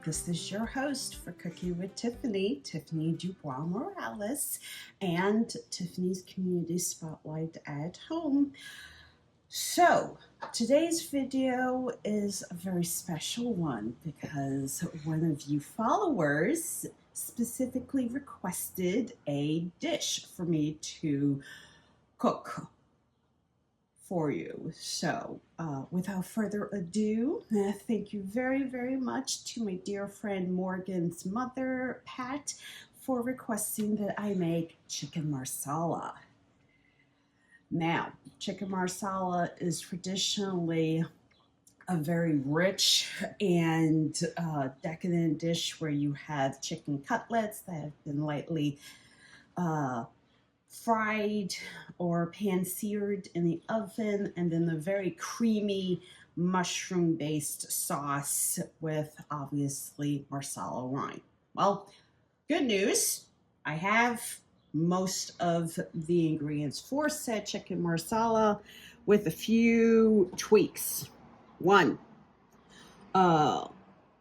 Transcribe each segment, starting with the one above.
This is your host for Cooking with Tiffany, Tiffany DuBois-Morales, and Tiffany's Community Spotlight at Home. So, today's video is a very special one because one of you followers specifically requested a dish for me to cook for you. So without further ado, thank you very, very much to my dear friend Morgan's mother, Pat, for requesting that I make chicken marsala. Now, chicken marsala is traditionally a very rich and decadent dish where you have chicken cutlets that have been lightly fried or pan-seared in the oven, and then the very creamy mushroom-based sauce with obviously marsala wine. Well, good news, I have most of the ingredients for said chicken marsala with a few tweaks. One,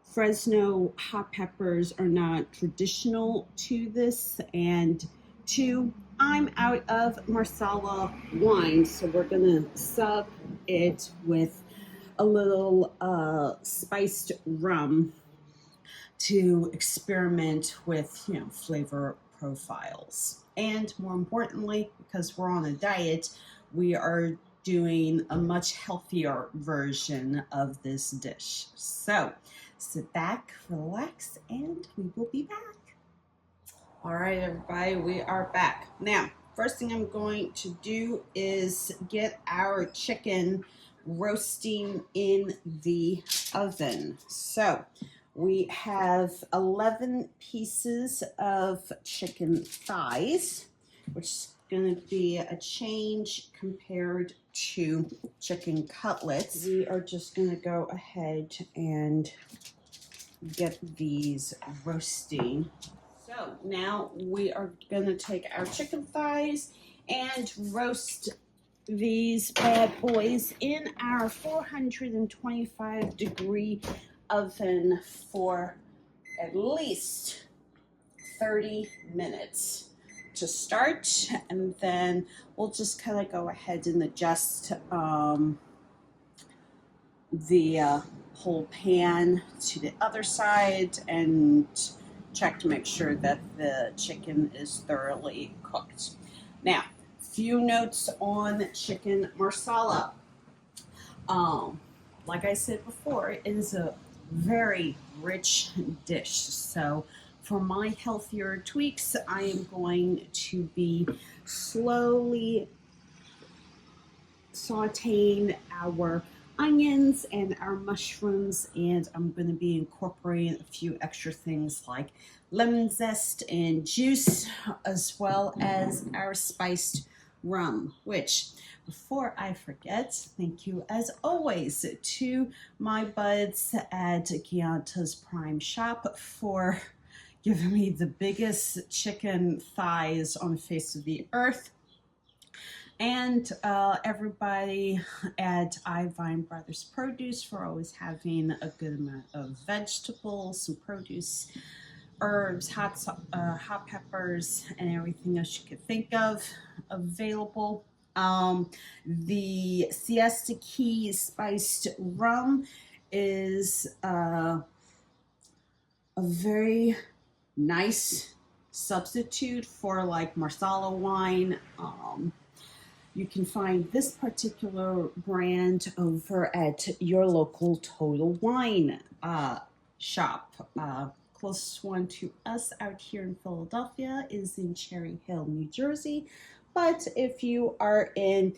Fresno hot peppers are not traditional to this, and two, I'm out of marsala wine, so we're gonna sub it with a little spiced rum to experiment with, flavor profiles. And more importantly, because we're on a diet, we are doing a much healthier version of this dish. So sit back, relax, and we will be back. All right, everybody, we are back. Now, first thing I'm going to do is get our chicken roasting in the oven. So we have 11 pieces of chicken thighs, which is going to be a change compared to chicken cutlets. We are just going to go ahead and get these roasting. So now we are going to take our chicken thighs and roast these bad boys in our 425-degree oven for at least 30 minutes to start, and then we'll just kind of go ahead and adjust the whole pan to the other side and check to make sure that the chicken is thoroughly cooked. Now, few notes on chicken marsala. Like I said before, it is a very rich dish. So for my healthier tweaks, I am going to be slowly sauteing our onions and our mushrooms, and I'm going to be incorporating a few extra things like lemon zest and juice, as well as our spiced rum, which, before I forget, thank you as always to my buds at Giunta's Prime Shop for giving me the biggest chicken thighs on the face of the earth. And everybody at Vine Brothers Produce for always having a good amount of vegetables, some produce, herbs, hot peppers, and everything else you could think of available. The Siesta Key spiced rum is a very nice substitute for like marsala wine. You can find this particular brand over at your local Total Wine shop. Closest one to us out here in Philadelphia is in Cherry Hill, New Jersey. But if you are in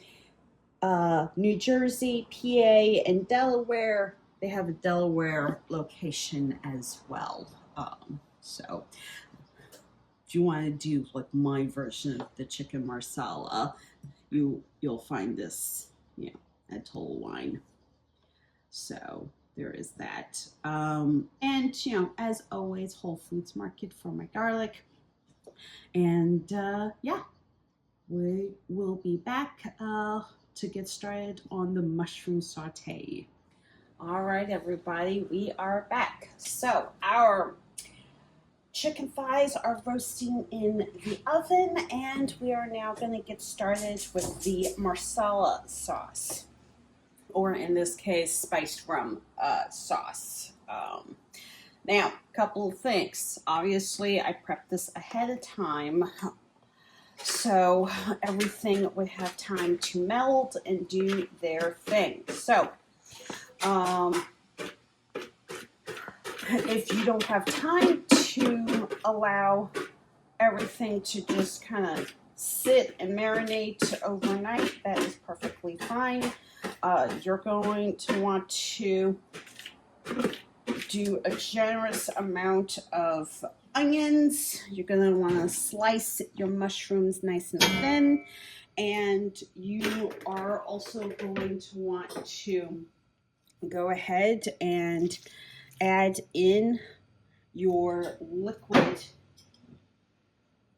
New Jersey, PA, and Delaware, they have a Delaware location as well. So if you want to do like my version of the chicken marsala, you'll find this, at Total Wine. So there is that. And as always, Whole Foods Market for my garlic. And yeah, we will be back to get started on the mushroom saute. All right, everybody, we are back. So our chicken thighs are roasting in the oven, and we are now going to get started with the marsala sauce, or in this case, spiced rum sauce. Now, a couple of things. Obviously, I prepped this ahead of time, so everything would have time to meld and do their thing. So, if you don't have time to allow everything to just kind of sit and marinate overnight, that is perfectly fine. You're going to want to do a generous amount of onions. You're going to want to slice your mushrooms nice and thin, and you are also going to want to go ahead and add in your liquid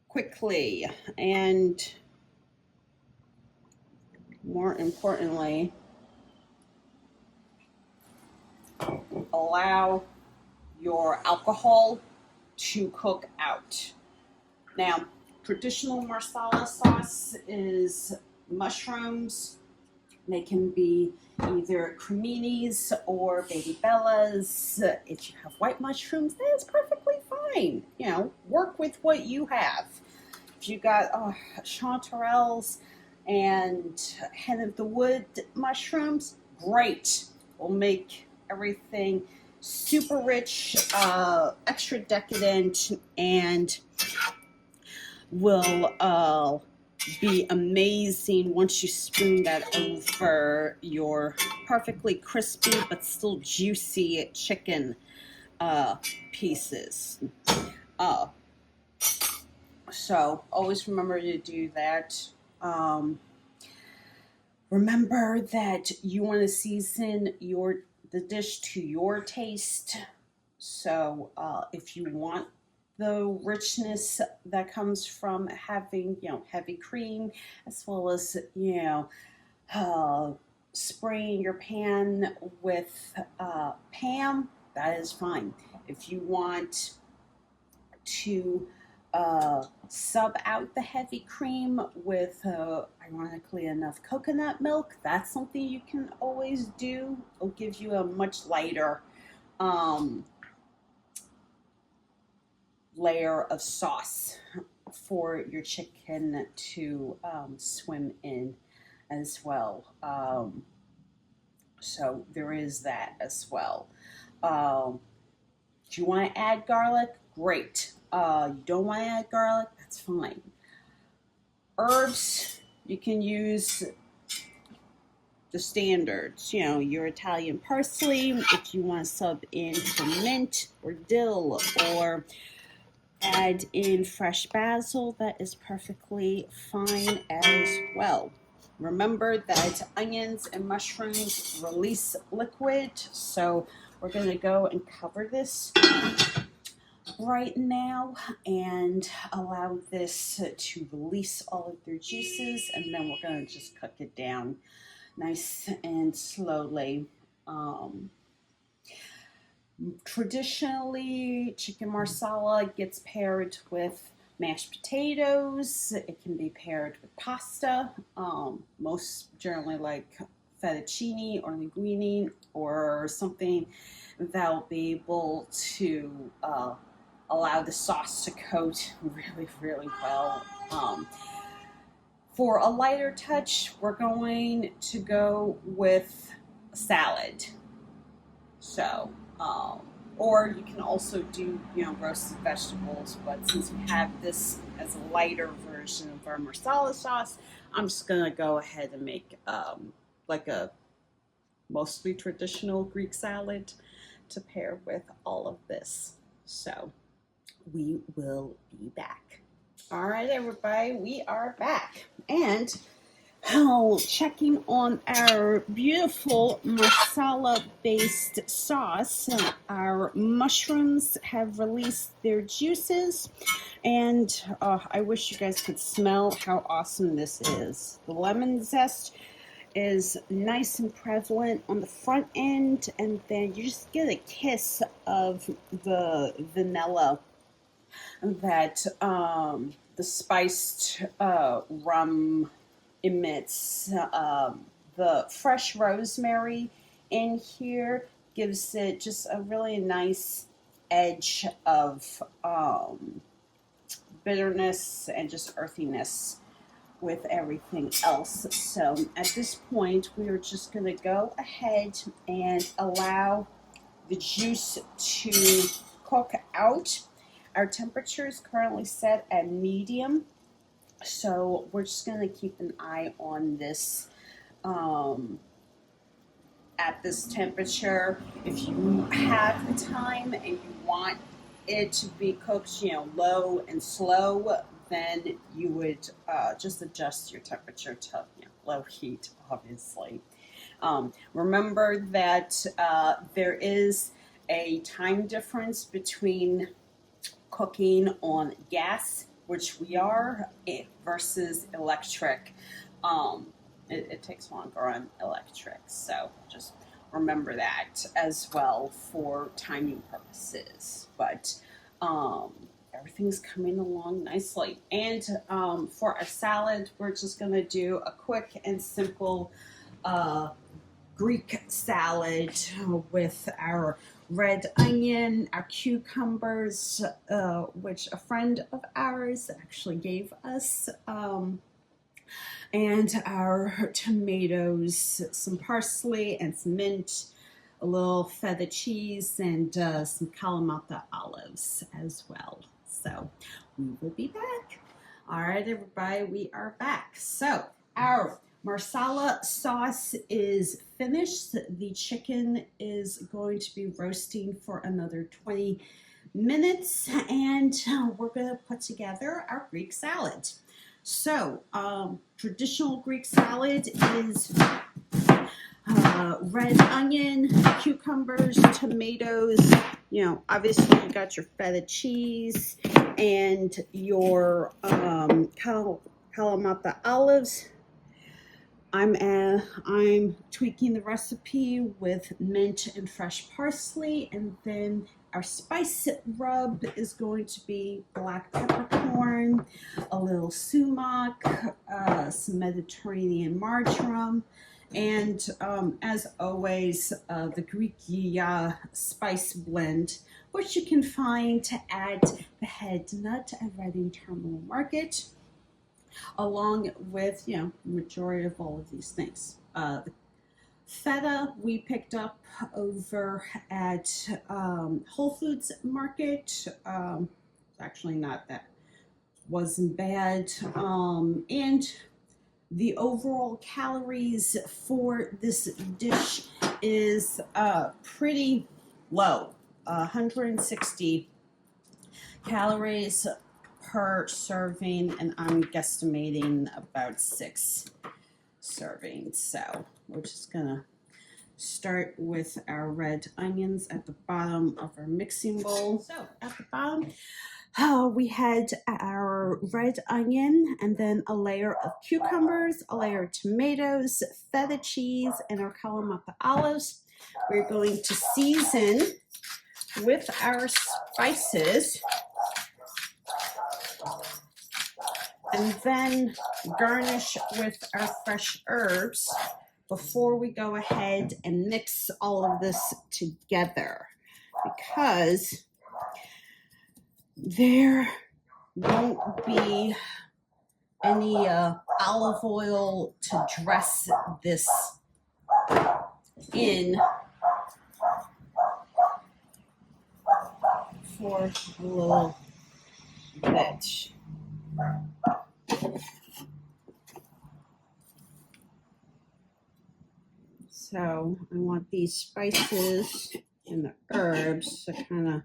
quickly, and more importantly, allow your alcohol to cook out. Now, traditional marsala sauce is mushrooms. They can be either creminis or baby bellas. If you have white mushrooms, that is perfectly fine. You know, work with what you have. If you got chanterelles and hen of the wood mushrooms, great. We'll make everything super rich, extra decadent, and will be amazing once you spoon that over your perfectly crispy but still juicy chicken pieces. So always remember to do that. Remember that you want to season the dish to your taste. So if you want the richness that comes from having, heavy cream, as well as, spraying your pan with Pam, that is fine. If you want to sub out the heavy cream with, ironically enough, coconut milk, that's something you can always do. It'll give you a much lighter layer of sauce for your chicken to swim in as well. So there is that as well. Do you want to add garlic? Great. You don't want to add garlic? That's fine. Herbs, you can use the standards, your Italian parsley. If you want to sub in some mint or dill, or add in fresh basil, that is perfectly fine as well. Remember that onions and mushrooms release liquid, so we're going to go and cover this right now and allow this to release all of their juices, and then we're going to just cook it down nice and slowly. Traditionally, chicken marsala gets paired with mashed potatoes. It can be paired with pasta. Most generally like fettuccine or linguine, or something that'll be able to allow the sauce to coat really, really well. For a lighter touch, we're going to go with a salad. So, or you can also do, roasted vegetables, but since we have this as a lighter version of our marsala sauce, I'm just going to go ahead and make like a mostly traditional Greek salad to pair with all of this. So we will be back. All right, everybody, we are back. And checking on our beautiful marsala-based sauce, our mushrooms have released their juices, and I wish you guys could smell how awesome this is. The lemon zest is nice and prevalent on the front end, and then you just get a kiss of the vanilla that the spiced rum emits. The fresh rosemary in here gives it just a really nice edge of bitterness and just earthiness with everything else. So at this point, we are just going to go ahead and allow the juice to cook out. Our temperature is currently set at medium, so we're just going to keep an eye on this at this temperature. If you have the time and you want it to be cooked, low and slow, then you would just adjust your temperature to low heat, obviously. Remember that there is a time difference between cooking on gas, which we are, versus electric. It takes longer on electric, so just remember that as well for timing purposes. But everything's coming along nicely. And for our salad, we're just going to do a quick and simple Greek salad with our red onion, our cucumbers, which a friend of ours actually gave us, and our tomatoes, some parsley and some mint, a little feta cheese, and some Kalamata olives as well. So we will be back. All right, everybody, we are back. So our Marsala sauce is finished. The chicken is going to be roasting for another 20 minutes, and we're going to put together our Greek salad. So, traditional Greek salad is red onion, cucumbers, tomatoes, obviously you got your feta cheese and your Kalamata olives. I'm tweaking the recipe with mint and fresh parsley, and then our spice rub is going to be black peppercorn, a little sumac, some Mediterranean marjoram, and as always, the Greek spice blend, which you can find at the Head Nut at Reading Terminal Market, along with, majority of all of these things. Feta we picked up over at Whole Foods Market. Actually not that, wasn't bad. And the overall calories for this dish is pretty low, 160 calories per serving, and I'm guesstimating about 6 servings. So we're just gonna start with our red onions at the bottom of our mixing bowl. So at the bottom, we had our red onion, and then a layer of cucumbers, a layer of tomatoes, feta cheese, and our Kalamata olives. We're going to season with our spices, and then garnish with our fresh herbs before we go ahead and mix all of this together, because there won't be any olive oil to dress this in for a little bit. So I want these spices and the herbs to kind of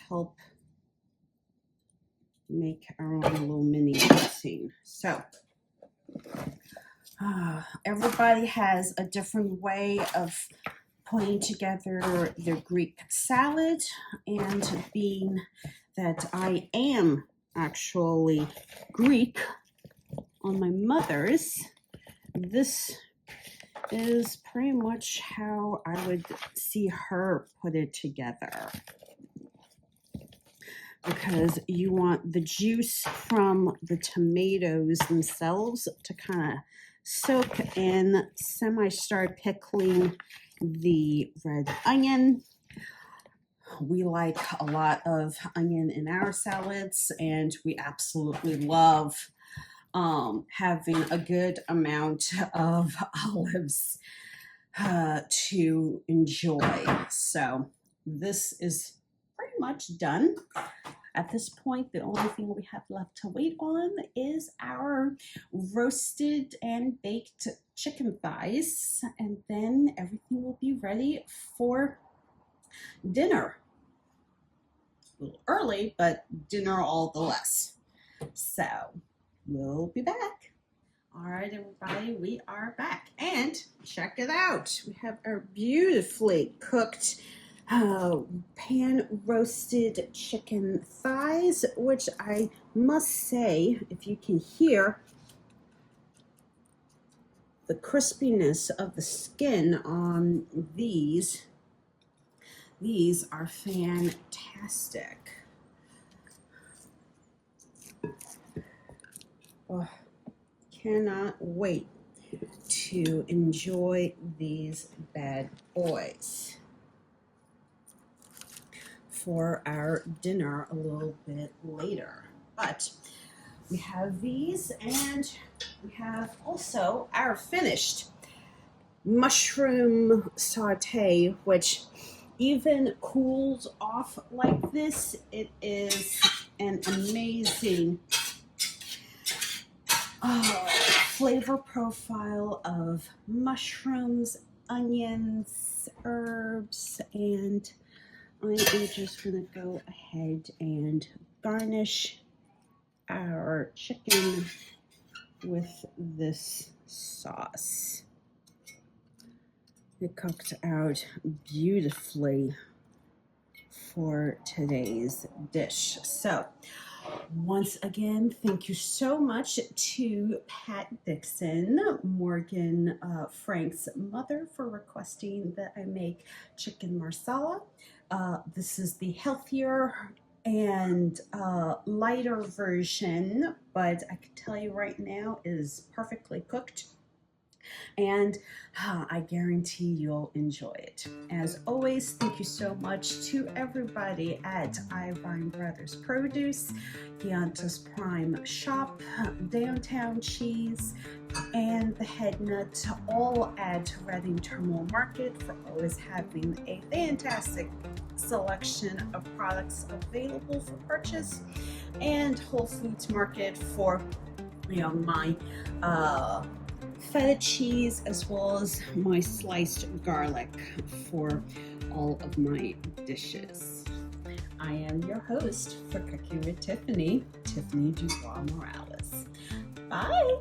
help make our own little mini dressing. So everybody has a different way of putting together their Greek salad, and being that I am actually Greek on my mother's, this is pretty much how I would see her put it together. Because you want the juice from the tomatoes themselves to kind of soak in, semi-start pickling the red onion. We like a lot of onion in our salads, and we absolutely love having a good amount of olives to enjoy. So this is pretty much done. At this point, the only thing we have left to wait on is our roasted and baked chicken thighs, and then everything will be ready for dinner. A little early, but dinner all the less. So we'll be back. All right, everybody, we are back, and check it out. We have our beautifully cooked pan roasted chicken thighs, which I must say, if you can hear the crispiness of the skin on these are fantastic. Oh, cannot wait to enjoy these bad boys for our dinner a little bit later. But we have these, and we have also our finished mushroom saute, which even cooled off like this, it is an amazing flavor profile of mushrooms, onions, herbs, and I am just going to go ahead and garnish our chicken with this sauce. It cooked out beautifully for today's dish. So once again, thank you so much to Pat Dixon, Morgan Frank's mother, for requesting that I make chicken marsala. This is the healthier and lighter version, but I can tell you right now it is perfectly cooked, and I guarantee you'll enjoy it. As always, thank you so much to everybody at Irvine Brothers Produce, Giunta's Prime Shop, Downtown Cheese, and the Head Nut, all at Reading Terminal Market, for always having a fantastic selection of products available for purchase, and Whole Foods Market for my feta cheese, as well as my sliced garlic for all of my dishes. I am your host for Cooking with Tiffany, Tiffany DuBois-Morales. Bye!